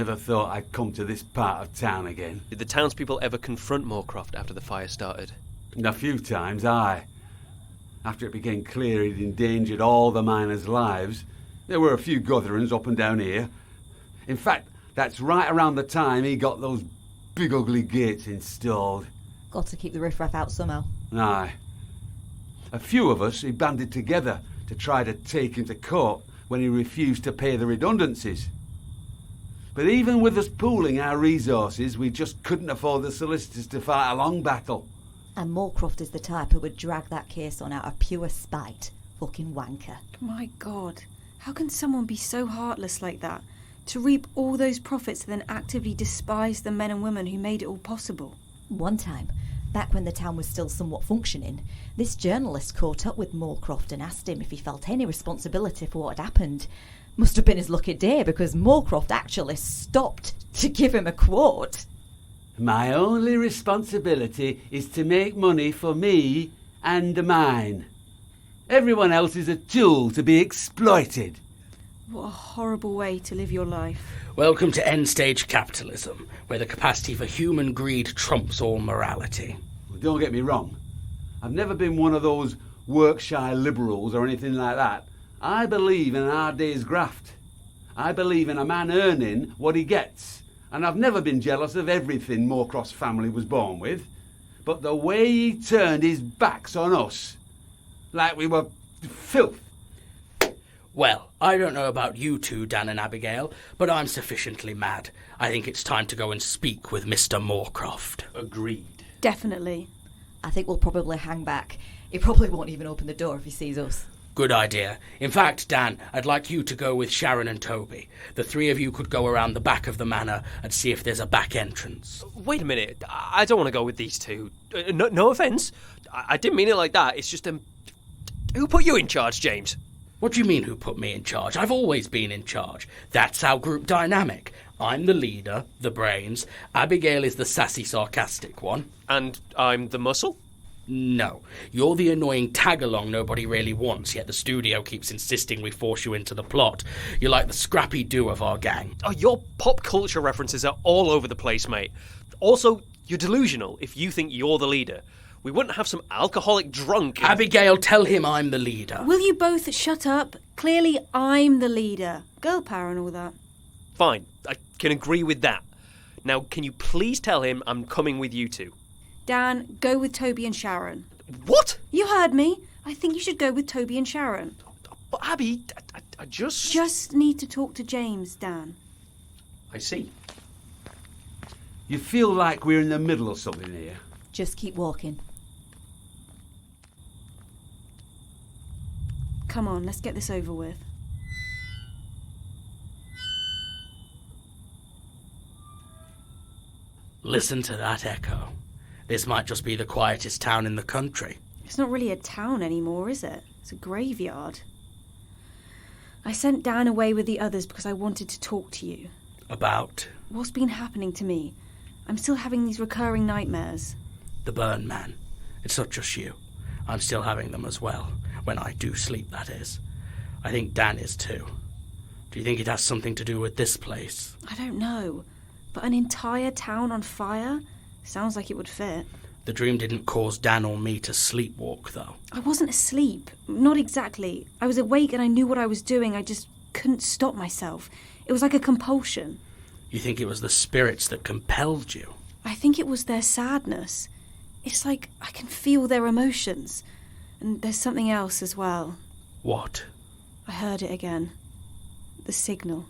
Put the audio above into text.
never thought I'd come to this part of town again. Did the townspeople ever confront Moorcroft after the fire started? A few times, aye. After it became clear he'd endangered all the miners' lives, there were a few gatherings up and down here. In fact, that's right around the time he got those big ugly gates installed. Got to keep the riffraff out somehow. Aye. A few of us he banded together to try to take him to court when he refused to pay the redundancies. But even with us pooling our resources, we just couldn't afford the solicitors to fight a long battle. And Moorcroft is the type who would drag that case on out of pure spite. Fucking wanker. My God, how can someone be so heartless like that? To reap all those profits and then actively despise the men and women who made it all possible? One time, back when the town was still somewhat functioning, this journalist caught up with Moorcroft and asked him if he felt any responsibility for what had happened. Must have been his lucky day, because Moorcroft actually stopped to give him a quote. My only responsibility is to make money for me and mine. Everyone else is a tool to be exploited. What a horrible way to live your life. Welcome to end-stage capitalism, where the capacity for human greed trumps all morality. Well, don't get me wrong. I've never been one of those work-shy liberals or anything like that. I believe in a hard day's graft. I believe in a man earning what he gets. And I've never been jealous of everything Moorcroft's family was born with. But the way he turned his backs on us, like we were filth. Well, I don't know about you two, Dan and Abigail, but I'm sufficiently mad. I think it's time to go and speak with Mr. Moorcroft. Agreed. Definitely. I think we'll probably hang back. He probably won't even open the door if he sees us. Good idea. In fact, Dan, I'd like you to go with Sharon and Toby. The three of you could go around the back of the manor and see if there's a back entrance. Wait a minute. I don't want to go with these two. No offence. I didn't mean it like that. It's just, who put you in charge, James? What do you mean, who put me in charge? I've always been in charge. That's our group dynamic. I'm the leader, the brains. Abigail is the sassy, sarcastic one. And I'm the muscle? No. You're the annoying tag-along nobody really wants, yet the studio keeps insisting we force you into the plot. You're like the scrappy do of our gang. Oh, your pop culture references are all over the place, mate. Also, you're delusional if you think you're the leader. We wouldn't have some alcoholic drunk... Abigail, tell him I'm the leader. Will you both shut up? Clearly I'm the leader. Girl power and all that. Fine, I can agree with that. Now, can you please tell him I'm coming with you two? Dan, go with Toby and Sharon. What? You heard me. I think you should go with Toby and Sharon. But Abby, I just... Just need to talk to James, Dan. I see. You feel like we're in the middle of something here. Just keep walking. Come on, let's get this over with. Listen to that echo. This might just be the quietest town in the country. It's not really a town anymore, is it? It's a graveyard. I sent Dan away with the others because I wanted to talk to you. About? What's been happening to me? I'm still having these recurring nightmares. The burn man. It's not just you. I'm still having them as well. When I do sleep, that is. I think Dan is too. Do you think it has something to do with this place? I don't know. But an entire town on fire? Sounds like it would fit. The dream didn't cause Dan or me to sleepwalk, though. I wasn't asleep. Not exactly. I was awake and I knew what I was doing. I just couldn't stop myself. It was like a compulsion. You think it was the spirits that compelled you? I think it was their sadness. It's like I can feel their emotions. And there's something else as well. What? I heard it again. The signal.